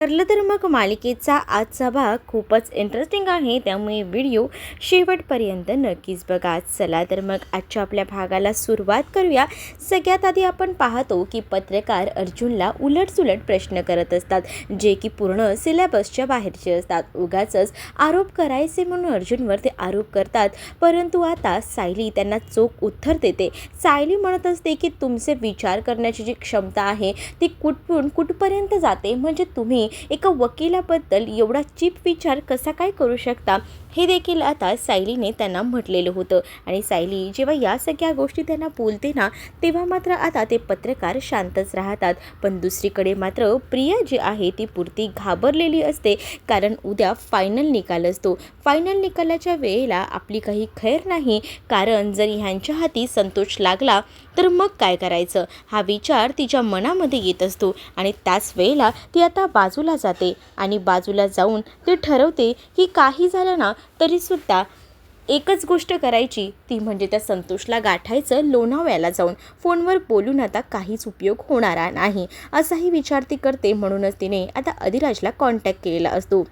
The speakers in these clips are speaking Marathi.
ठरलं तर मग मालिकेचा आजचा भाग खूपच इंटरेस्टिंग आहे, त्यामुळे व्हिडिओ शेवटपर्यंत नक्कीच बघा. चला तर मग आजच्या आपल्या भागाला सुरुवात करूया. सगळ्यात आधी आपण पाहतो की पत्रकार अर्जुनला उलटसुलट प्रश्न करत असतात, जे की पूर्ण सिलेबसच्या बाहेरचे असतात. उगाचच आरोप करायचे म्हणून अर्जुनवर ते आरोप करतात, परंतु आता सायली त्यांना चोख उत्तर देते. सायली म्हणत असते की तुमचे विचार करण्याची जी क्षमता आहे ती कुठपर्यंत जाते, म्हणजे तुम्ही एका वकिलाबद्दल एवढा चीप विचार कसा काय करू शकता, हे देखील आता सायलीने त्यांना म्हटलेलं होतं. आणि सायली जेव्हा या सगळ्या गोष्टी त्यांना बोलते ना, तेव्हा मात्र आता ते पत्रकार शांतच राहतात. पण दुसरीकडे मात्र प्रिया जी आहे ती पुरती घाबरलेली असते, कारण उद्या फायनल निकाल असतो. फायनल निकालाच्या वेळेला आपली काही खैर नाही, कारण जर ह्यांच्या हाती संतोष लागला तर मग काय करायचं, हा विचार तिच्या मनामध्ये येत असतो. आणि त्याच वेळेला ती आता बाजूला जाते आणि बाजूला जाऊन ती ठरवते की काही झालं ना तरीसुद्धा एकच गोष्ट करायची, ती म्हणजे त्या संतोषला गाठायचं. लोणावळ्याला जाऊन फोनवर बोलून आता काहीच उपयोग होणारा नाही, असाही विचार ती करते. म्हणूनच तिने आता अधिराजला कॉन्टॅक्ट केलेला असतो.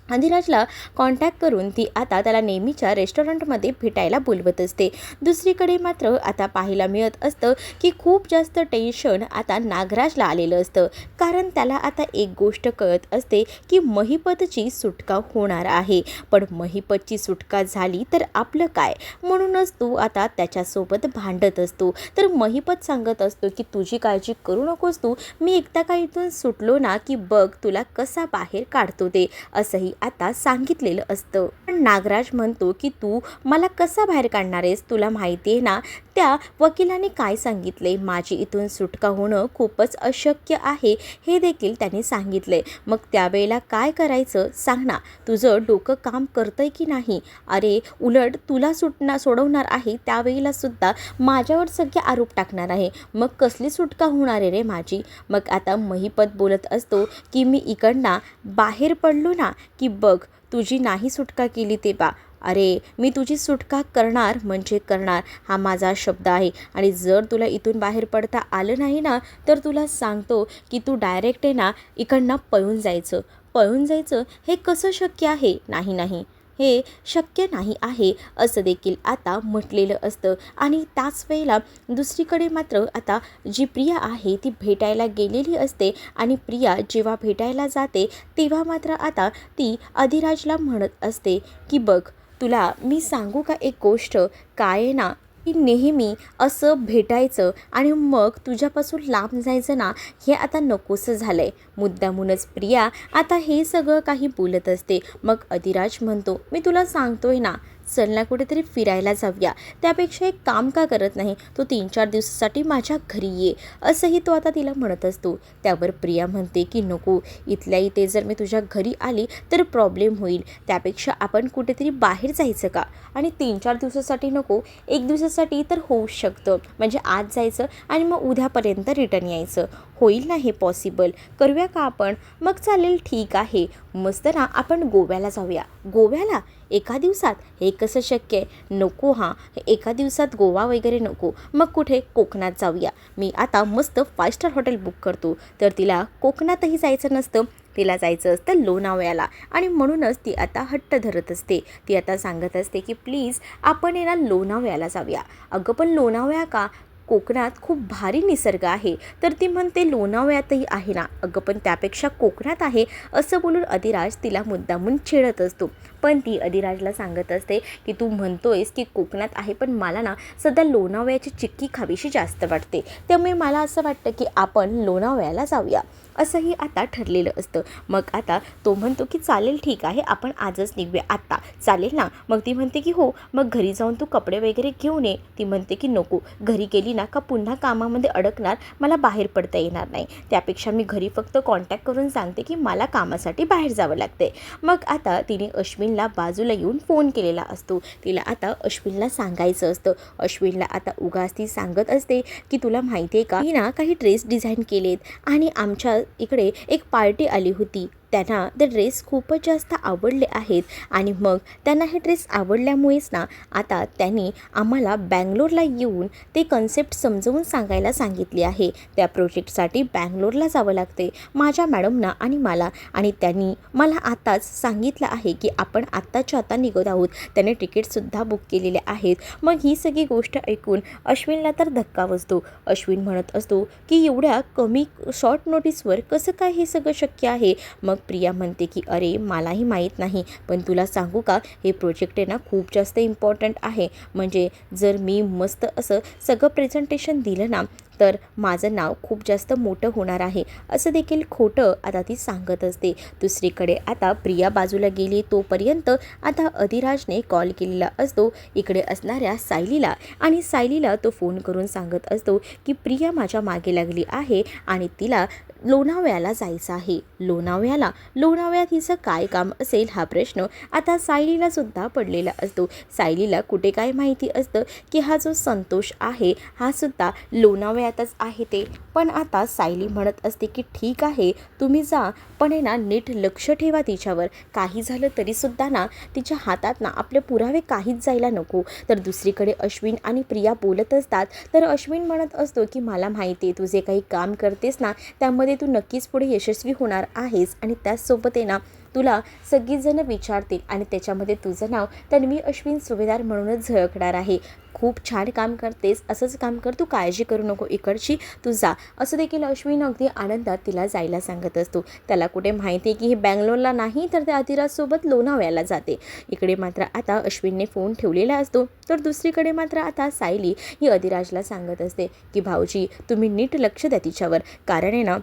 अधिराजला कॉन्टॅक्ट करून ती आता त्याला नेहमीच्या रेस्टॉरंटमध्ये भेटायला बोलवत असते. दुसरीकडे मात्र आता पाहायला मिळत असतं की खूप जास्त टेन्शन आता नागराजला आलेलं असतं, कारण त्याला आता एक गोष्ट कळत असते की महिपतची सुटका होणार आहे. पण महिपतची सुटका झाली तर आपलं काय, म्हणूनच तो आता त्याच्यासोबत भांडत असतो. तर महिपत सांगत असतो की तुझी काळजी करू नकोस, तू मी एकदा का इथून सुटलो ना की बघ तुला कसा बाहेर काढतो ते, असंही आता सांगितलेलं असतं. पण नागराज म्हणतो की तू मला कसा बाहेर काढणार आहेस, तुला माहिती आहे ना त्या वकिलाने काय सांगितले, माझी इथून सुटका होणं खूपच अशक्य आहे, हे देखील त्यांनी सांगितले. मग त्यावेळेला काय करायचं सांग ना, तुझं डोकं काम करतंय की नाही. अरे उलट तुला सोडवणार आहे त्यावेळेला सुद्धा माझ्यावर सगळे आरोप टाकणार आहे, मग कसली सुटका होणार आहे रे माझी. मग आता महिपत बोलत असतो की मी इकडनं बाहेर पडलो ना की बघ तुझी नाही सुटका केली ते बा, अरे मी तुझी सुटका करणार म्हणजे करणार, हा माझा शब्द आहे. आणि जर तुला इथून बाहेर पडता आलं नाही ना तर तुला सांगतो की तू डायरेक्ट आहे ना इकडनं पळून जायचं हे कसं शक्य आहे, नाही नाही हे शक्य नाही आहे, असं देखील आता म्हटलेलं असतं. आणि त्याच वेळेला दुसरीकडे मात्र आता जी प्रिया आहे ती भेटायला गेलेली असते. आणि प्रिया जेव्हा भेटायला जाते तेव्हा मात्र आता ती अधिराजला म्हणत असते की बघ तुला मी सांगू का एक गोष्ट, काय आहे ना की नेहमी असं भेटायचं आणि मग तुझ्यापासून लांब जायचं ना, हे आता नकोसं झालं आहे. मुद्दामूनच प्रिया आता हे सगळं काही बोलत असते. मग अधिराज म्हणतो मी तुला सांगतोय ना, चल ना कुठेतरी फिरायला जाऊया, त्यापेक्षा एक काम का करत नाही, तो 3-4 दिवसासाठी माझ्या घरी ये, असंही तो आता तिला म्हणत असतो. त्यावर प्रिया म्हणते की नको, इथल्या इथे जर मी तुझ्या घरी आली तर प्रॉब्लेम होईल, त्यापेक्षा आपण कुठेतरी बाहेर जायचं का. आणि 3-4 दिवसासाठी नको, 1 दिवसासाठी तर होऊ शकतं, म्हणजे आज जायचं आणि मग उद्यापर्यंत रिटर्न यायचं, होईल ना हे पॉसिबल, करूया का आपण. मग चालेल ठीक आहे, मस्त ना आपण गोव्याला जाऊया. गोव्याला एका दिवसात, हे कसं शक्य आहे, नको हां, एका दिवसात गोवा वगैरे नको, मग कुठे कोकणात जाऊया, मी आता मस्त 5 स्टार हॉटेल बुक करतो. तर तिला कोकणातही जायचं नसतं, तिला जायचं असतं लोणावळ्याला. आणि म्हणूनच ती आता हट्ट धरत असते. ती आता सांगत असते की प्लीज आपण आहे ना लोणावळ्याला जाऊया. अगं पण लोणावळा का, कोकणात खूप भारी निसर्ग आहे. तर ती म्हणते लोणावळ्यातही आहे ना, अगं पण त्यापेक्षा कोकणात आहे, असं बोलून अधिराज तिला मुद्दामून छेडत असतो. पण ती अधिराजला सांगत असते की तू म्हणतोयस की कोकणात आहे, पण मला ना सध्या लोणावळ्याची चिक्की खावीशी जास्त वाटते, त्यामुळे मला असं वाटतं की आपण लोणावळ्याला जाऊया, असंही आता ठरलेलं असतं. मग आता तो म्हणतो की चालेल ठीक आहे, आपण आजच निघूया, आत्ता चालेल ना. मग ती म्हणते की हो, मग घरी जाऊन तू कपडे वगैरे घेऊन ये. ती म्हणते की नको, घरी गेली ना का पुन्हा कामामध्ये अडकणार, मला बाहेर पडता येणार नाही, त्यापेक्षा मी घरी फक्त कॉन्टॅक्ट करून सांगते की मला कामासाठी बाहेर जावं लागते. मग आता तिने अश्विनला बाजूला येऊन फोन केलेला असतो. तिला आता अश्विनला सांगायचं असतं. अश्विनला आता उगाच ती सांगत असते की तुला माहिती आहे का, मी ना काही ड्रेस डिझाईन केलेत आणि आमच्या इकडे एक पार्टी आली होती, त्यांना ते ड्रेस खूपच जास्त आवडले आहेत आणि मग त्यांना हे ड्रेस आवडल्यामुळेच ना आता त्यांनी आम्हाला बँगलोरला येऊन ते कन्सेप्ट समजावून सांगायला सांगितले आहे. त्या प्रोजेक्टसाठी बँगलोरला जावं लागते माझ्या मॅडमना आणि मला, आणि त्यांनी मला आताच सांगितलं आहे की आपण आत्ताच्या आता निघत आहोत. त्याने तिकीटसुद्धा बुक केलेले आहेत. मग ही सगळी गोष्ट ऐकून अश्विनला तर धक्का बसतो. अश्विन म्हणत असतो की एवढ्या कमी शॉर्ट नोटीसवर कसं काय हे सगळं शक्य आहे. मग प्रिया म्हणते की अरे मलाही माहीत नाही, पण तुला सांगू का, हे प्रोजेक्ट आहे ना खूप जास्त इम्पॉर्टंट आहे. म्हणजे जर मी मस्त असं सगळं प्रेझेंटेशन दिलं ना तर माझं नाव खूप जास्त मोठं होणार आहे, असं देखील खोटं आता ती सांगत असते. दुसरीकडे आता प्रिया बाजूला गेली तोपर्यंत आता अधिराजने कॉल केलेला असतो इकडे असणाऱ्या सायलीला, आणि सायलीला तो फोन करून सांगत असतो की प्रिया माझ्या मागे लागली आहे आणि तिला लोणावळ्याला जायचं आहे. लोणावळ्यात हिचं काय काम असेल हा प्रश्न आता सायलीला सुद्धा पडलेला असतो. सायलीला कुठे काय माहिती असतं की हा जो संतोष आहे हा सुद्धा लोणावळ्यातच आहे ते. पण आता सायली म्हणत असते की ठीक आहे तुम्ही जा, पण आहे ना नीट लक्ष ठेवा तिच्यावर. काही झालं तरीसुद्धा ना तिच्या हातात ना आपले पुरावे काहीच जायला नको. तर दुसरीकडे अश्विन आणि प्रिया बोलत असतात. तर अश्विन म्हणत असतो की मला माहिती आहे तू जे काही काम करतेस ना त्यामध्ये तू नक्कीच पुढे यशस्वी होणार आहेस, आणि त्याचसोबत आहे ना तुला सगळीजणं विचारतील आणि त्याच्यामध्ये तुझं नाव तन्वी अश्विन सुभेदार म्हणूनच झळकणार आहे. खूप छान काम करतेस, असंच काम कर, तू काळजी करू नको, इकडची तू जा, असं देखील अश्विन अगदी आनंदात तिला जायला सांगत असतो. त्याला कुठे माहिती आहे की हे बँगलोरला नाही तर त्या अधिराजसोबत लोणावळ्याला जाते. इकडे मात्र आता अश्विनने फोन ठेवलेला असतो. तर दुसरीकडे मात्र आता सायली ही अधिराजला सांगत असते की भाऊजी तुम्ही नीट लक्ष द्या तिच्यावर, कारण आहे ना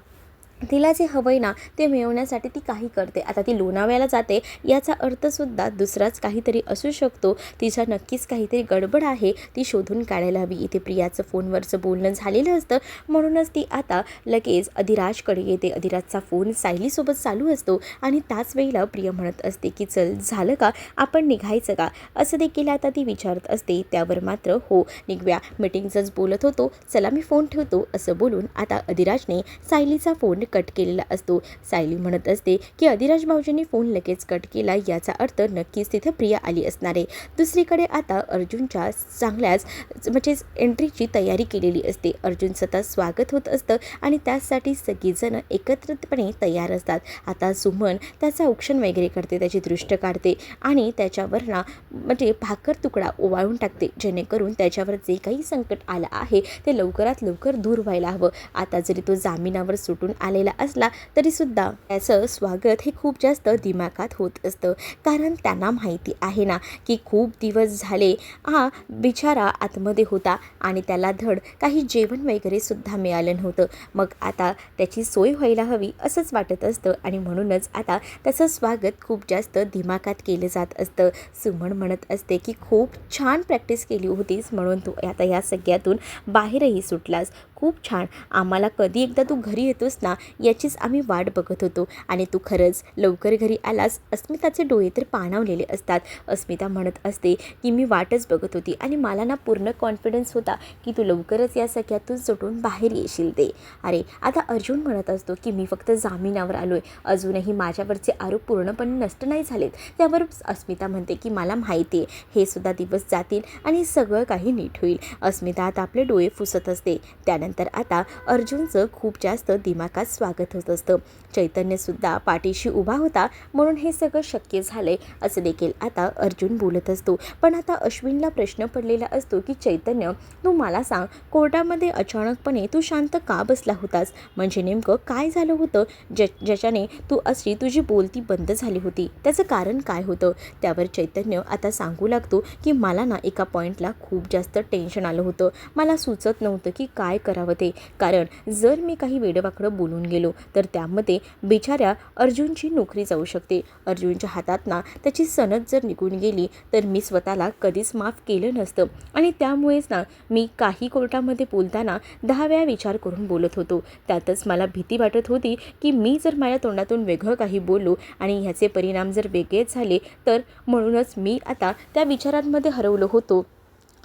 तिला जे हवं आहे ना ते मिळवण्यासाठी ती काही करते. आता ती लोणावळ्याला जाते याचा अर्थसुद्धा दुसराच काहीतरी असू शकतो. तिच्या नक्कीच काहीतरी गडबड आहे, ती शोधून काढायला हवी. इथे प्रियाचं फोनवरचं बोलणं झालेलं असतं, म्हणूनच ती आता लगेच अधिराजकडे येते. अधिराजचा फोन सायलीसोबत चालू असतो आणि त्याच वेळेला प्रिया म्हणत असते की चल झालं का, आपण निघायचं का, असं देखील आता ती विचारत असते. त्यावर मात्र हो निघूया, मीटिंगचंच बोलत होतो, चला मी फोन ठेवतो, असं बोलून आता अधिराजने सायलीचा फोन कट केलेला असतो. सायली म्हणत असते की अधिराज भाऊजींनी फोन लगेच कट केला, याचा अर्थ नक्कीच तिथे प्रिया आली असणार आहे. दुसरीकडे आता अर्जुनच्या चांगल्याच म्हणजेच एंट्रीची तयारी केलेली असते. अर्जुनचं आता स्वागत होत असतं आणि त्यासाठी सगळीजणं एकत्रितपणे तयार असतात. आता सुमन त्याचा औक्षण वगैरे करते, त्याची दृष्ट काढते आणि त्याच्यावर ना म्हणजे भाकर तुकडा ओवाळून टाकते, जेणेकरून त्याच्यावर जे काही संकट आलं आहे ते लवकरात लवकर दूर व्हायला हवं. आता जरी तो जामिनावर सुटून आलेला असला तरीसुद्धा त्याचं स्वागत हे खूप जास्त दिमागात होत असतं, कारण त्यांना माहिती आहे ना की खूप दिवस झाले हा बिचारा आतमध्ये होता आणि त्याला धड काही जेवण वगैरे सुद्धा मिळालं नव्हतं. मग आता त्याची सोय व्हायला हवी असंच वाटत असतं आणि म्हणूनच आता त्याचं स्वागत खूप जास्त दिमागात केलं जात असतं. सुमन म्हणत असते की खूप छान प्रॅक्टिस केली होतीस म्हणून तू आता या सगळ्यातून बाहेरही सुटलास, खूप छान, आम्हाला कधी एकदा तू घरी येतोस ना याचीच आम्ही वाट बघत होतो आणि तू खरंच लवकर घरी आलास. अस्मिताचे डोळे तर पाणावलेले असतात. अस्मिता म्हणत असते की मी वाटच बघत होती आणि मला ना पूर्ण कॉन्फिडन्स होता की तू लवकरच या सगळ्यातून सुटून बाहेर येशील ते. अरे आता अर्जुन म्हणत असतो की मी फक्त जामिनावर आलो आहे, अजूनही माझ्यावरचे आरोप पूर्णपणे नष्ट नाही झालेत. त्यावर अस्मिता म्हणते की मला माहिती आहे हे सुद्धा दिवस जातील आणि सगळं काही नीट होईल. अस्मिता आता आपले डोळे पुसत असते. त्यानंतर आता अर्जुनचं खूप जास्त दिमागात स्वागत होत असतं. चैतन्यसुद्धा पाठीशी उभा होता म्हणून हे सगळं शक्य झालंय असं देखील आता अर्जुन बोलत असतो. पण आता अश्विनला प्रश्न पडलेला असतो की चैतन्य तू मला सांग, कोर्टामध्ये अचानकपणे तू शांत का बसला होतास, म्हणजे नेमकं काय झालं होतं ज्याच्याने तू अशी तुझी बोलती बंद झाली होती, त्याचं कारण काय होतं. त्यावर चैतन्य आता सांगू लागतो की मला ना एका पॉईंटला खूप जास्त टेन्शन आलं होतं, मला सुचत नव्हतं की काय करावं ते, कारण जर मी काही वेडवाकडं बोलून गेलो तर त्यामध्ये बिचाऱ्या अर्जुनची नोकरी जाऊ शकते. अर्जुनच्या हातात ना त्याची सनद जर निघून गेली तर मी स्वतःला कधीच माफ केलं नसतं आणि त्यामुळेच ना मी काही कोर्टामध्ये बोलताना 10 वेळा विचार करून बोलत होतो. त्यातच मला भीती वाटत होती की मी जर माझ्या तोंडातून वेगळं काही बोललो आणि ह्याचे परिणाम जर वेगळेच झाले तर, म्हणूनच मी आता त्या विचारांमध्ये हरवलो होतो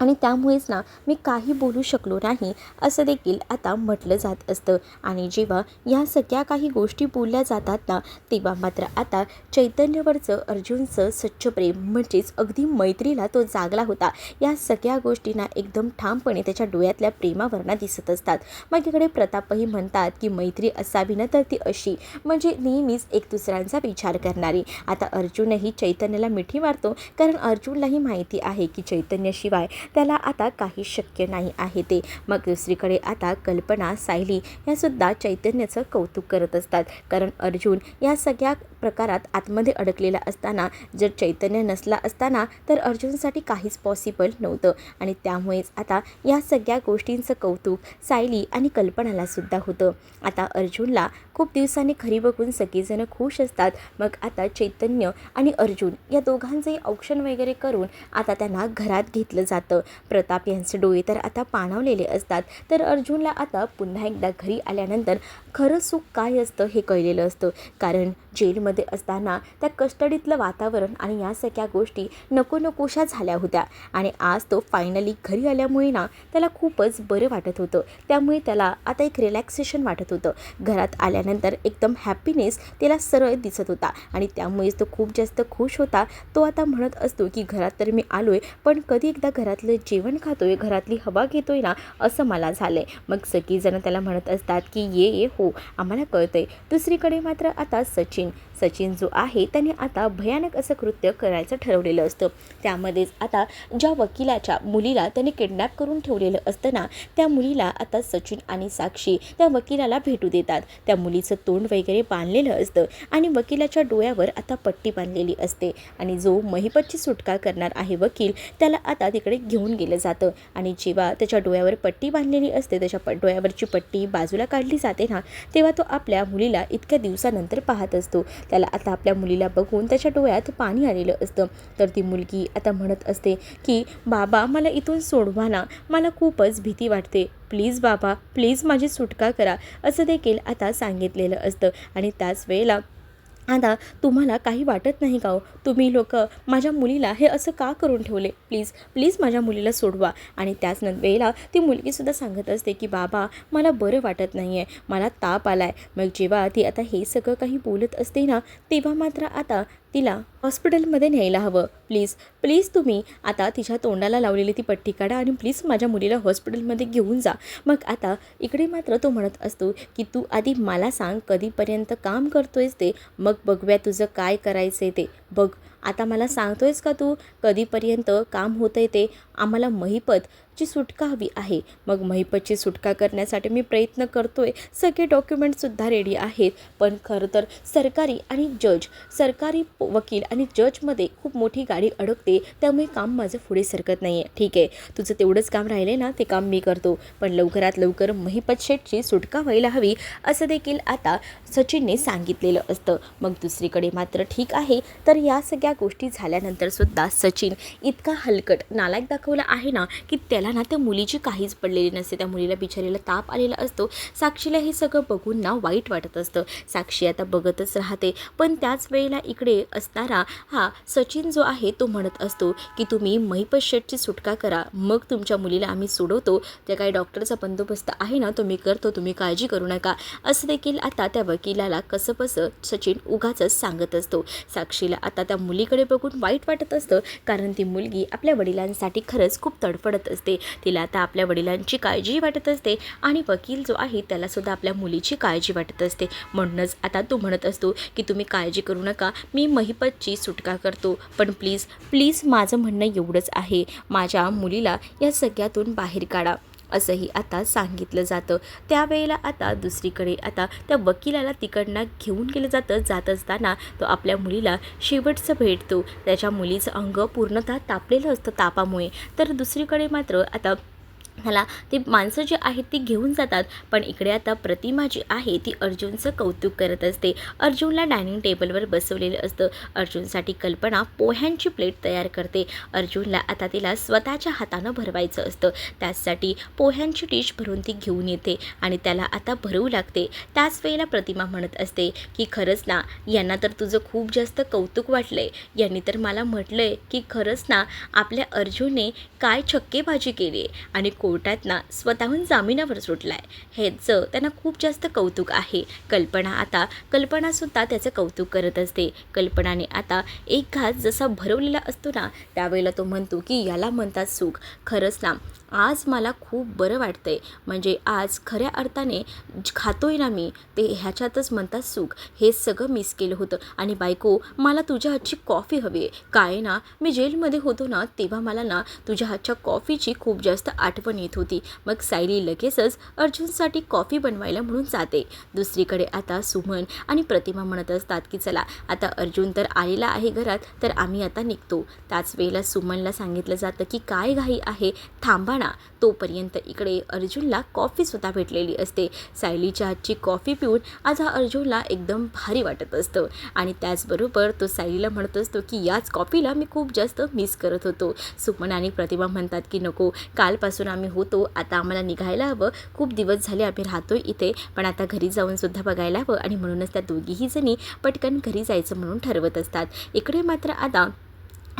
आणि त्यामुळेच ना मी काही बोलू शकलो नाही असं देखील आता म्हटलं जात असतं. आणि जेव्हा या सगळ्या काही गोष्टी बोलल्या जातात ना, तेव्हा मात्र आता चैतन्यवरचं अर्जुनचं स्वच्छ प्रेम म्हणजेच अगदी मैत्रीला तो जागला होता. या सगळ्या गोष्टींना एकदम ठामपणे त्याच्या डोळ्यातल्या प्रेमावरनं दिसत असतात. मग इकडे प्रतापही म्हणतात की मैत्री असावी ना तर ती अशी, म्हणजे नेहमीच एक दुसऱ्यांचा विचार करणारी. आता अर्जुनही चैतन्याला मिठी मारतो, कारण अर्जुनलाही माहिती आहे की चैतन्याशिवाय त्याला आता काही शक्य नाही आहे ते. मग दुसरीकडे आता कल्पना, सायली यासुद्धा चैतन्याचं कौतुक करत असतात, कारण अर्जुन या सगळ्या प्रकारात आतमध्ये अडकलेला असताना जर चैतन्य नसला असताना तर अर्जुनसाठी काहीच पॉसिबल नव्हतं. आणि त्यामुळेच आता या सगळ्या गोष्टींचं कौतुक सायली आणि कल्पनाला सुद्धा होतं. आता अर्जुनला खूप दिवसांनी खरी बघून सगळेजण खुश असतात. मग आता चैतन्य आणि अर्जुन या दोघांचंही औक्षण वगैरे करून आता त्यांना घरात घेतलं जातं. प्रताप यांचे डोळे तर आता पाणावलेले असतात. तर अर्जुनला आता पुन्हा एकदा घरी आल्यानंतर खरं सुख काय असतं हे कळलेलं असतं, कारण जेलमध्ये असताना त्या कस्टडीतलं वातावरण आणि या सगळ्या गोष्टी नको नकोशा झाल्या होत्या. आणि आज तो फायनली घरी आल्यामुळे ना त्याला खूपच बरं वाटत होतं. त्यामुळे त्याला आता एक रिलॅक्सेशन वाटत होतं. घरात आल्यानंतर एकदम हॅपीनेस त्याला सरळ दिसत होता आणि त्यामुळेच तो खूप जास्त खुश होता. तो आता म्हणत असतो की घरात तर मी आलोय, पण कधी एकदा घरातलं जेवण खातोय, घरातली हवा घेतोय ना असं मला झालंय. मग सगळीजणं त्याला म्हणत असतात की ये हो आम्हाला कळतंय. दुसरीकडे मात्र आता सचिन जो आहे त्याने आता भयानक असं कृत्य करायचं ठरवलेलं असतं. त्यामध्येच आता ज्या वकिलाच्या मुलीला त्याने किडनॅप करून ठेवलेलं असतं ना, त्या मुलीला आता सचिन आणि साक्षी त्या वकिलाला भेटू देतात. त्या मुलीचं तोंड वगैरे बांधलेलं असतं आणि वकिलाच्या डोळ्यावर आता पट्टी बांधलेली असते. आणि जो महिपतची सुटका करणार आहे वकील, त्याला आता तिकडे घेऊन गेलं जातं. आणि जेव्हा त्याच्या डोळ्यावर पट्टी बांधलेली असते, त्याच्या डोळ्यावरची पट्टी बाजूला काढली जाते ना, तेव्हा तो आपल्या मुलीला इतक्या दिवसानंतर पाहत असतो. त्याला आता आपल्या मुलीला बघून त्याच्या डोळ्यात पाणी आलेलं असतं. तर ती मुलगी आता म्हणत असते की बाबा मला इथून सोडवा ना, मला खूपच भीती वाटते, प्लीज बाबा प्लीज माझी सुटका करा असं देखील आता सांगितलेलं असतं. आणि त्याच वेळेला आता तुम्हाला काही वाटत नाही का हो, तुम्ही लोक माझ्या मुलीला हे असं का करून ठेवले, प्लीज प्लीज माझ्या मुलीला सोडवा. आणि त्याच वेळेला ती मुलगीसुद्धा सांगत असते की बाबा मला बरं वाटत नाही आहे, मला ताप आला आहे. मग जेव्हा ती आता हे सगळं काही बोलत असते ना, तेव्हा मात्र आता तिला हॉस्पिटलमध्ये न्यायला हवं, प्लीज प्लीज तुम्ही आता तिच्या तोंडाला लावलेली ती पट्टी काढा आणि प्लीज माझ्या मुलीला हॉस्पिटलमध्ये घेऊन जा. मग आता इकडे मात्र तो म्हणत असतो की तू आधी मला सांग कधीपर्यंत काम करतोयस ते, मग बघूया तुझं काय करायचं आहे ते बघ. आता मला सांगतोयस का तू कधीपर्यंत काम होतं आहे ते? आम्हाला महिपतची सुटका हवी आहे. मग महिपतची सुटका करण्यासाठी मी प्रयत्न करतोय, सगळे डॉक्युमेंटसुद्धा रेडी आहेत, पण खरं तर सरकारी वकील आणि जजमध्ये खूप मोठी गाडी अडकते, त्यामुळे काम माझं पुढे सरकत नाही आहे. ठीक आहे, तुझं तेवढंच काम राहिलं ना, ते काम मी करतो, पण लवकरात लवकर महिपत शेठची सुटका व्हायला हवी असं देखील आता सचिनने सांगितलेलं असतं. मग दुसरीकडे मात्र ठीक आहे, तर या सगळ्या गोष्टी झाल्यानंतरसुद्धा सचिन इतका हलकट नालायक दाखवला आहे ना, की त्याला ना त्या मुलीची काहीच पडलेली नसते. त्या मुलीला बिचारीला ताप आलेला असतो. साक्षीला हे सगळं बघून ना वाईट वाटत असतं. साक्षी आता बघतच राहते, पण त्याच वेळेला इकडे असणारा हा सचिन जो आहे तो म्हणत असतो की तुम्ही महिपत शेठची सुटका करा, मग तुमच्या मुलीला आम्ही सोडवतो. त्या काही डॉक्टरचा बंदोबस्त आहे ना, तो मी करतो, तुम्ही काळजी करू नका असं देखील आता त्या वकिलाला कसंबसं सचिन उगाचच सांगत असतो. साक्षीला आता त्या मुलीकडे बघून वाईट वाटत असतं, कारण ती मुलगी आपल्या वडिलांसाठी खरंच खूप तडफडत असते. तिला आता आपल्या वडिलांची काळजी वाटत असते आणि वकील जो आहे त्यालासुद्धा आपल्या मुलीची काळजी वाटत असते. म्हणूनच आता तो म्हणत असतो की तुम्ही काळजी करू नका, मी महिपतची सुटका करतो, पण प्लीज प्लीज माझं म्हणणं एवढंच आहे, माझ्या मुलीला या सगळ्यातून बाहेर काढा असंही आता सांगितलं जातं. त्यावेळेला आता दुसरीकडे आता त्या वकिलाला तिकडनं घेऊन गेलं जातं. जात असताना तो आपल्या मुलीला शेवटचं भेटतो. त्याच्या मुलीचं अंग पूर्णतः तापलेलं असतं तापामुळे. तर दुसरीकडे मात्र आता ह्याला ते माणसं जी आहेत ती घेऊन जातात. पण इकडे आता प्रतिमा जी आहे ती अर्जुनचं कौतुक करत असते. अर्जुनला डायनिंग टेबलवर बसवलेलं असतं. अर्जुनसाठी कल्पना पोह्यांची प्लेट तयार करते. अर्जुनला आता तिला स्वतःच्या हातानं भरवायचं असतं. त्याचसाठी पोह्यांची डिश भरून ती घेऊन येते आणि त्याला आता भरवू लागते. त्याच वेळेला प्रतिमा म्हणत असते की खरंच ना, यांना तर तुझं खूप जास्त कौतुक वाटलंय. यांनी तर मला म्हटलंय की खरंच ना, आपल्या अर्जुनने काय छक्केबाजी केली आहे आणि कोर्टात ना स्वतःहून जामिनावर सुटला आहे. ह्याचं त्यांना खूप जास्त कौतुक आहे. कल्पनासुद्धा त्याचं कौतुक करत असते. कल्पनाने आता एक घास जसा भरवलेला असतो ना, त्यावेळेला तो म्हणतो की याला म्हणतात सुख. खरंच ना, आज मला खूप बरं वाटतंय. म्हणजे आज खऱ्या अर्थाने खातोय ना मी, ते ह्याच्यातच म्हणतात सुख. हे सगळं मिस केलं होतं. आणि बायको, मला तुझ्या हातची कॉफी हवी आहे. काय ना, मी जेलमध्ये होतो ना, तेव्हा मला ना तुझ्या हातच्या कॉफीची खूप जास्त आठवण येत होती. मग सायली लगेचच अर्जुनसाठी कॉफी बनवायला म्हणून जाते. दुसरीकडे आता सुमन आणि प्रतिमा म्हणत असतात की चला आता अर्जुन तर आलेला आहे घरात, तर आम्ही आता निघतो. त्याच वेळेला सुमनला सांगितलं जातं की काय घाई आहे, थांबा ना. तोपर्यंत इकडे अर्जुनला कॉफीसुद्धा भेटलेली असते. सायलीच्या हातची कॉफी पिऊन आज अर्जुनला एकदम भारी वाटत असतं आणि त्याचबरोबर तो सायलीला म्हणत असतो की याच कॉफीला मी खूप जास्त मिस करत होतो. सुमन आणि प्रतिमा म्हणतात की नको, कालपासून आम्ही होतो, आता आम्हाला निघायला हवं. खूप दिवस झाले आम्ही राहतोय इथे, पण आता घरी जाऊन सुद्धा बघायला हवं. आणि म्हणूनच त्या दोघीही जणी पटकन घरी जायचं म्हणून ठरवत असतात. इकडे मात्र आता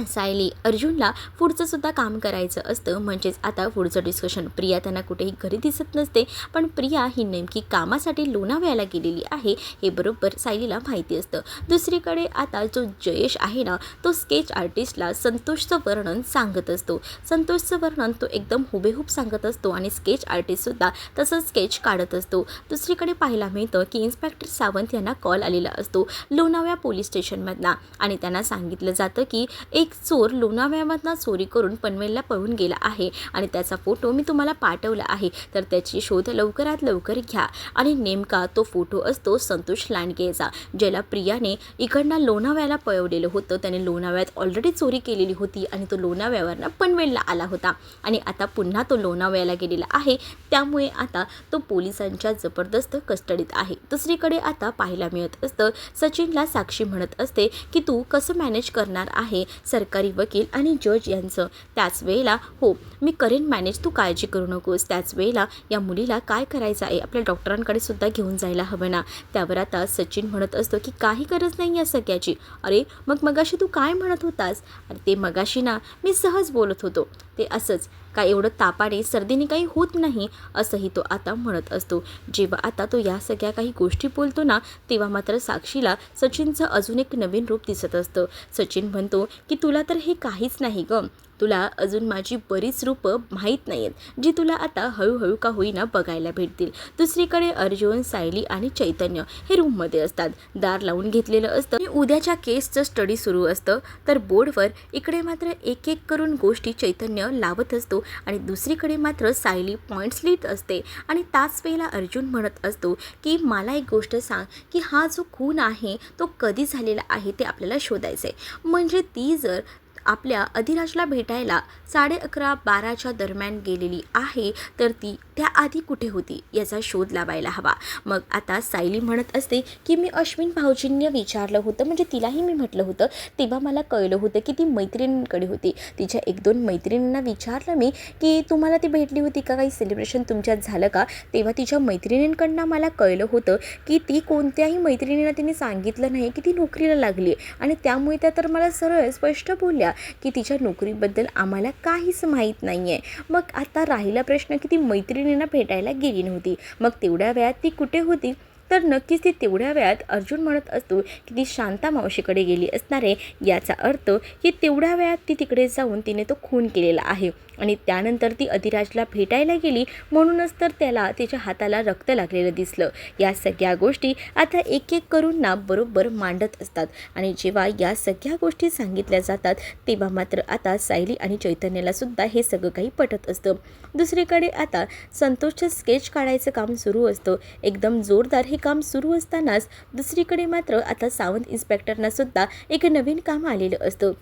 सायली अर्जुनला पुढचं सुद्धा काम करायचं असतं. म्हणजेच आता पुढचं डिस्कशन, प्रिया त्यांना कुठेही घरी दिसत नसते, पण प्रिया ही नेमकी कामासाठी लोणावळ्याला गेलेली आहे हे बरोबर सायलीला माहिती असतं. दुसरीकडे आता जो जयेश आहे ना, तो स्केच आर्टिस्टला संतोषचं वर्णन सांगत असतो. संतोषचं वर्णन तो एकदम हुबेहूब सांगत असतो आणि स्केच आर्टिस्टसुद्धा तसंच स्केच काढत असतो. दुसरीकडे पाहायला मिळतं की इन्स्पेक्टर सावंत यांना कॉल आलेला असतो लोणावळा पोलीस स्टेशनमधला आणि त्यांना सांगितलं जातं की एक चोर लोणावळ्यामधनं चोरी करून पनवेलला पळून गेला आहे आणि त्याचा फोटो मी तुम्हाला पाठवला आहे, तर त्याची शोध लवकरात लवकर घ्या. आणि नेमका तो फोटो असतो संतोष लांडगेचा, ज्याला प्रियाने इकडनं लोणावळ्याला पळवलेलं होतं. त्याने लोणावळ्यात ऑलरेडी चोरी केलेली होती आणि तो लोणावळ्यावरनं पनवेलला आला होता आणि आता पुन्हा तो लोणावळ्याला गेलेला आहे. त्यामुळे आता तो पोलिसांच्या जबरदस्त कस्टडीत आहे. दुसरीकडे आता पाहायला मिळत असतं सचिनला साक्षी म्हणत असते की तू कसं मॅनेज करणार आहे सरकारी वकील आणि जज यांचं. त्याच वेळेला हो, मी करेन मॅनेज, तू काळजी करू नकोस. त्याच वेळेला या मुलीला काय करायचं आहे, आपल्या डॉक्टरांकडे सुद्धा घेऊन जायला हवं ना. त्यावर आता सचिन म्हणत असतो की काही गरज नाही या सगळ्याची. अरे मग मगाशी तू काय म्हणत होतास? अरे ते मगाशी ना मी सहज बोलत होतो, ते असंच काय एवढं तापाने सर्दीने काही होत नाही, असंही तो आता म्हणत असतो. जेव्हा आता तो या सगळ्या काही गोष्टी बोलतो ना, तेव्हा मात्र साक्षीला सचिनचं अजून एक नवीन रूप दिसत असतं. सचिन म्हणतो की तुला तर हे काहीच नाही गं, तुला अजून माझी बरीच रूपं माहीत नाही आहेत, जी तुला आता हळूहळू का होईना बघायला भेटतील. दुसरीकडे अर्जुन, सायली आणि चैतन्य हे रूममध्ये असतात. दार लावून घेतलेलं असतं आणि उद्याच्या केसचं स्टडी सुरू असतं. तर बोर्डवर इकडे मात्र एक एक करून गोष्टी चैतन्य लावत असतो आणि दुसरीकडे मात्र सायली पॉईंट्स लिहित असते. आणि त्याच वेळेला अर्जुन म्हणत असतो की मला एक गोष्ट सांग की हा जो खून आहे तो कधी झालेला आहे ते आपल्याला शोधायचं आहे. म्हणजे ती जर आपल्या अधिराजला भेटायला 11:30-12च्या दरम्यान गेलेली आहे, तर ती त्याआधी कुठे होती याचा शोध लावायला हवा. मग आता सायली म्हणत असते की मी अश्विन भाऊजींनी विचारलं होतं, म्हणजे तिलाही मी म्हटलं होतं, तेव्हा मला कळलं होतं की ती मैत्रिणींकडे होती. तिच्या 1-2 मैत्रिणींना विचारलं मी की तुम्हाला ती भेटली होती का, काही सेलिब्रेशन तुमच्यात झालं का, तेव्हा तिच्या मैत्रिणींकडनं मला कळलं होतं की ती कोणत्याही मैत्रिणींना तिने सांगितलं नाही की ती नोकरीला लागली आणि त्यामुळे त्या तर मला सरळ स्पष्ट बोलल्या की तिच्या नोकरीबद्दल आम्हाला काहीच माहीत नाही आहे. मग आता राहिला प्रश्न की ती मैत्रिणींना भेटायला गेली नव्हती, मग तेवढ्या वेळात ती कुठे होती? तर नक्कीच ती तेवढ्या वेळात अर्जुन म्हणत असतो की ती शांता मावशीकडे गेली असणार आहे. याचा अर्थ की तेवढ्या वेळात ती तिकडे जाऊन तिने तो खून केलेला आहे आणि त्यानंतर ती अधिराजला भेटायला गेली, म्हणूनच तर त्याला तिच्या हाताला रक्त लागलेलं दिसलं. या सगळ्या गोष्टी आता एक एक करून ना बरोबर मांडत असतात आणि जेव्हा या सगळ्या गोष्टी सांगितल्या जातात तेव्हा मात्र आता सायली आणि चैतन्याला सुद्धा हे सगळं काही पटत असतं. दुसरीकडे आता संतोषचं स्केच काढायचं काम सुरू असतं. एकदम जोरदार हे काम सुरू असतानाच दुसरीकडे मात्र आता सावंत इन्स्पेक्टरना सुद्धा एक नवीन काम आलेलं असतं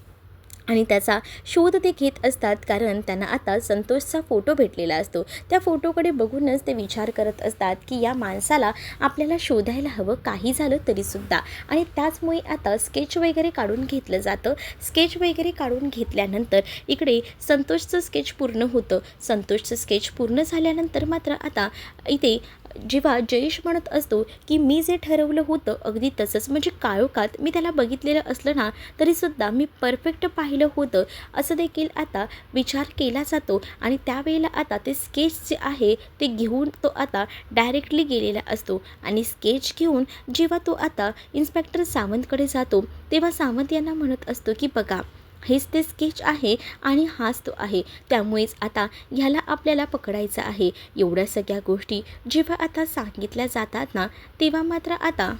आणि त्याचा शोध ते घेत असतात, कारण त्यांना आता संतोषचा फोटो भेटलेला असतो. त्या फोटोकडे बघूनच ते विचार करत असतात की या माणसाला आपल्याला शोधायला हवं, काही झालं तरीसुद्धा. आणि त्याचमुळे आता स्केच वगैरे काढून घेतलं जातं. स्केच वगैरे काढून घेतल्यानंतर इकडे संतोषचं स्केच पूर्ण होतं. संतोषचं स्केच पूर्ण झाल्यानंतर मात्र आता इथे जेव्हा जयेश म्हणत असतो की मी जे ठरवलं होतं अगदी तसंच, म्हणजे काळोखात मी त्याला बघितलेलं असलं ना तरीसुद्धा मी परफेक्ट पाहिलं होतं, असं देखील आता विचार केला जातो. आणि त्यावेळेला आता ते स्केच जे आहे ते घेऊन तो आता डायरेक्टली गेलेला असतो. आणि स्केच घेऊन जेव्हा तो आता इन्स्पेक्टर सावंतकडे जातो तेव्हा सावंत यांना म्हणत असतो की बघा, हेच ते स्केच आहे आणि हाच तो आहे, त्यामुळेच आता ह्याला आपल्याला पकडायचं आहे. एवढ्या सगळ्या गोष्टी जेव्हा आता सांगितल्या जातात ना तेव्हा मात्र आता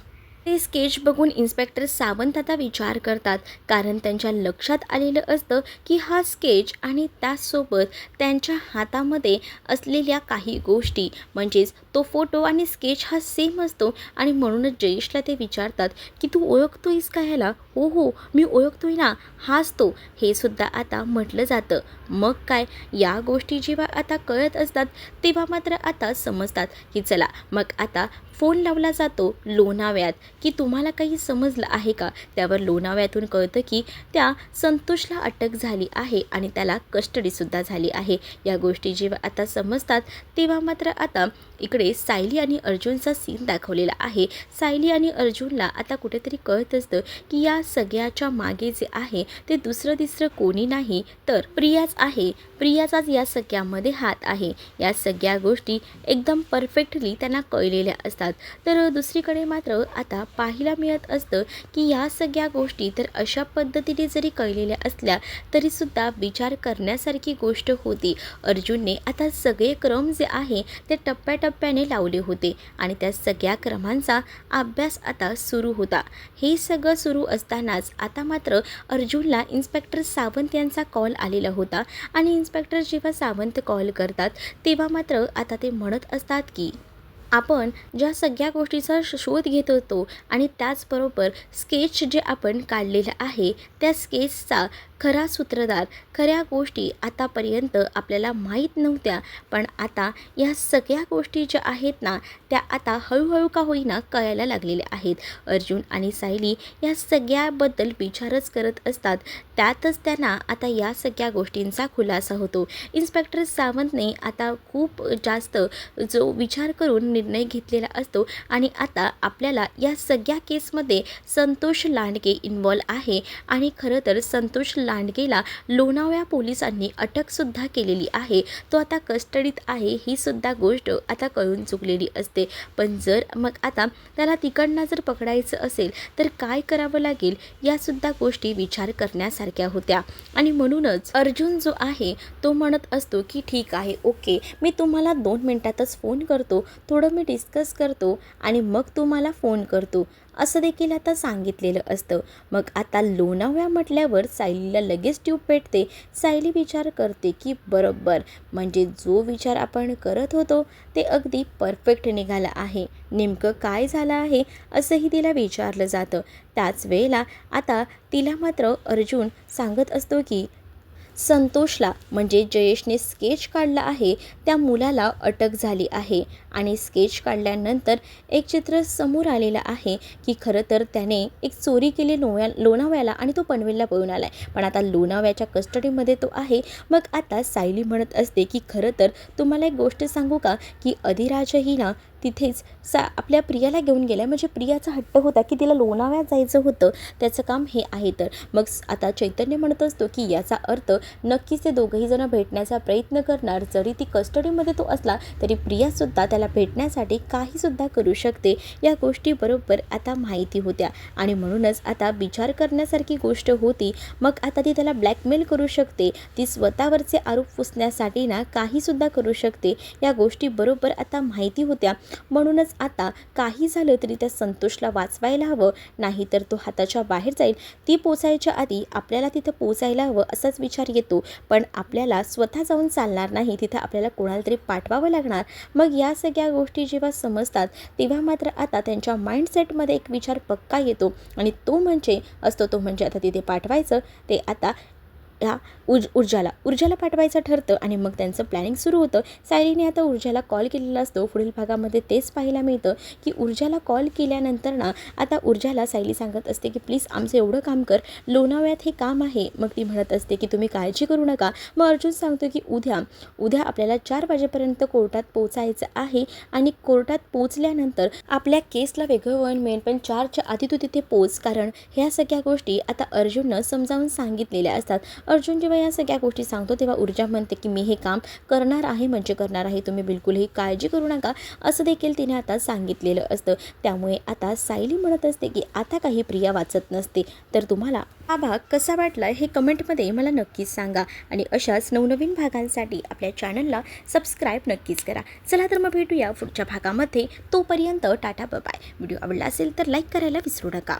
ते स्केच बघून इन्स्पेक्टर सावंत आता विचार करतात, कारण त्यांच्या लक्षात आलेलं असतं की हा स्केच आणि त्याचसोबत त्यांच्या हातामध्ये असलेल्या काही गोष्टी, म्हणजेच तो फोटो आणि स्केच हा सेम असतो. आणि म्हणूनच जयेशला ते विचारतात की तू ओळखतोयस का ह्याला? हो हो, मी ओळखतोय ना, हाच तो, हे सुद्धा आता म्हटलं जातं. मग काय, या गोष्टी जेव्हा आता कळत असतात तेव्हा मात्र आता समजतात की चला मग आता फोन लावला जातो लोणावळ्यात की तुम्हाला काही समजलं आहे का. त्यावर लोणावळ्यातून कळतं की त्या संतोषला अटक झाली आहे आणि त्याला कस्टडीसुद्धा झाली आहे. या गोष्टी जेव्हा आता समजतात तेव्हा मात्र आता इकडे सायली आणि अर्जुनचा सीन दाखवलेला आहे. सायली आणि अर्जुनला आता कुठेतरी कळत असतं की या सगळ्याच्या मागे जे आहे ते दुसरं तिसरं कोणी नाही तर प्रियाच आहे. प्रियाचाच या सगळ्यामध्ये हात आहे. या सगळ्या गोष्टी एकदम परफेक्टली त्यांना कळलेल्या असतात. तर दुसरीकडे मात्र आता पाहायला मिळत असतं की या सगळ्या गोष्टी तर अशा पद्धतीने जरी कळलेल्या असल्या तरीसुद्धा विचार करण्यासारखी गोष्ट होती. अर्जुनने आता सगळे क्रम जे आहे ते टप्प्याटप्प्याने लावले होते आणि त्या सगळ्या क्रमांचा अभ्यास आता सुरू होता. हे सगळं सुरू असतानाच आता मात्र अर्जुनला इन्स्पेक्टर सावंत यांचा कॉल आलेला होता. आणि इन्स्पेक्टर जेव्हा सावंत कॉल करतात तेव्हा मात्र आता ते म्हणत असतात की आपण ज्या सगळ्या गोष्टीचा शोध घेत होतो आणि त्याचबरोबर स्केच जे आपण काढलेलं आहे त्या स्केचचा खरा सूत्रधार, खऱ्या गोष्टी आतापर्यंत आपल्याला माहीत नव्हत्या, पण आता या सगळ्या गोष्टी ज्या आहेत ना त्या आता हळूहळू का होईना कळायला लागलेल्या आहेत. अर्जुन आणि सायली या सगळ्याबद्दल विचारच करत असतात. त्यातच त्यांना आता या सगळ्या गोष्टींचा खुलासा होतो. इन्स्पेक्टर सावंतने आता खूप जास्त जो विचार करून निर्णय घेतलेला असतो आणि आता आपल्याला या सगळ्या केसमध्ये संतोष लांडगे इन्वॉल्व आहे. आणि खरं तर संतोष लांडगेला लोणावळा पोलिसांनी अटकसुद्धा केलेली आहे. तो आता कस्टडीत आहे ही सुद्धा गोष्ट आता कळून चुकलेली असते. पण जर मग आता त्याला तिकडनं जर पकडायचं असेल तर काय करावं लागेल यासुद्धा गोष्टी विचार करण्यासारख्या होत्या. आणि म्हणूनच अर्जुन जो आहे तो म्हणत असतो की ठीक आहे, ओके, मी तुम्हाला 2 मिनिटातच फोन करतो, थोडं मी डिस्कस करतो आणि मग तुम्हाला फोन करतो, असं देखील आता सांगितलेलं असतं. मग आता लोणावळा म्हटल्यावर सायलीला लगेच ट्यूब पेटते. सायली विचार करते की बरोबर, म्हणजे जो विचार आपण करत होतो ते अगदी परफेक्ट निघाला आहे. नेमकं काय झालं आहे असंही तिला विचारलं जातं. त्याच वेळेला आता तिला मात्र अर्जुन सांगत असतो की संतोषला, म्हणजे जयेशने स्केच काढला आहे त्या मुलाला अटक झाली आहे. आणि स्केच काढल्यानंतर एक चित्र समोर आलेलं आहे की खरं तर त्याने एक चोरी केली लोणावळ्याला आणि तो पनवेलला पळून आला आहे, पण आता लोणावळ्याच्या कस्टडीमध्ये तो आहे. मग आता सायली म्हणत असते की खरं तर तुम्हाला एक गोष्ट सांगू का, की अधिराजही ना तिथेच आपल्या प्रियाला घेऊन गेला, म्हणजे प्रियाचा हट्ट होता की तिला लोणावळ्यात जायचं होतं, त्याचं काम हे आहे. तर मग आता चैतन्य म्हणत असतो की याचा अर्थ नक्कीच ते दोघंही जण भेटण्याचा प्रयत्न करणार. जरी ती कस्टडीमध्ये तो असला तरी प्रियासुद्धा त्याला भेटण्यासाठी काहीसुद्धा करू शकते. या गोष्टी बरोबर आता माहिती होत्या आणि म्हणूनच आता विचार करण्यासारखी गोष्ट होती. मग आता ती त्याला ब्लॅकमेल करू शकते, ती स्वतःवरचे आरोप पुसण्यासाठी ना काहीसुद्धा करू शकते. या गोष्टी बरोबर आता माहिती होत्या. म्हणूनच आता काही झालं तरी त्या संतोषला वाचवायला हवं, नाहीतर तो हाताच्या बाहेर जाईल. ती पोचायच्या आधी आपल्याला तिथं पोचायला हवं असाच विचार येतो. पण आपल्याला स्वतः जाऊन चालणार नाही, तिथं आपल्याला कोणाला तरी पाठवावं लागणार. मग या सगळ्या गोष्टी जेव्हा समजतात तेव्हा मात्र आता त्यांच्या माइंडसेटमध्ये एक विचार पक्का येतो आणि तो म्हणजे आता तिथे पाठवायचं ते आता ह्या ऊर्जाला पाठवायचं ठरतं आणि मग त्यांचं प्लॅनिंग सुरू होतं. सायलीने आता ऊर्जाला कॉल केलेला असतो. पुढील भागामध्ये तेच पाहायला मिळतं की ऊर्जाला कॉल केल्यानंतर ना आता ऊर्जाला सायली सांगत असते की प्लीज आमचं एवढं काम कर, लोणावळ्यात हे काम आहे. मग ती म्हणत असते की तुम्ही काळजी करू नका. मग अर्जुन सांगतो की उद्या आपल्याला 4 वाजेपर्यंत कोर्टात पोहोचायचं आहे आणि कोर्टात पोहोचल्यानंतर आपल्या केसला वेगळं वळण मिळेल, पण 4च्या आधी तू तिथे पोच, कारण ह्या सगळ्या गोष्टी आता अर्जुननं समजावून सांगितलेल्या असतात. अर्जुन जेव्हा या सगळ्या गोष्टी सांगतो तेव्हा ऊर्जा म्हणते की मी हे काम करणार आहे म्हणजे करणार आहे, तुम्ही बिलकुलही काळजी करू नका, असं देखील तिने आता सांगितलेलं असतं. त्यामुळे आता सायली म्हणत असते की आता काही प्रिया वाचत नसते. तर तुम्हाला हा भाग कसा वाटला हे कमेंटमध्ये मला नक्कीच सांगा आणि अशाच नवनवीन भागांसाठी आपल्या चॅनलला सबस्क्राईब नक्कीच करा. चला तर मग भेटूया पुढच्या भागामध्ये. तोपर्यंत टाटा बाय. व्हिडिओ आवडला असेल तर लाईक करायला विसरू नका.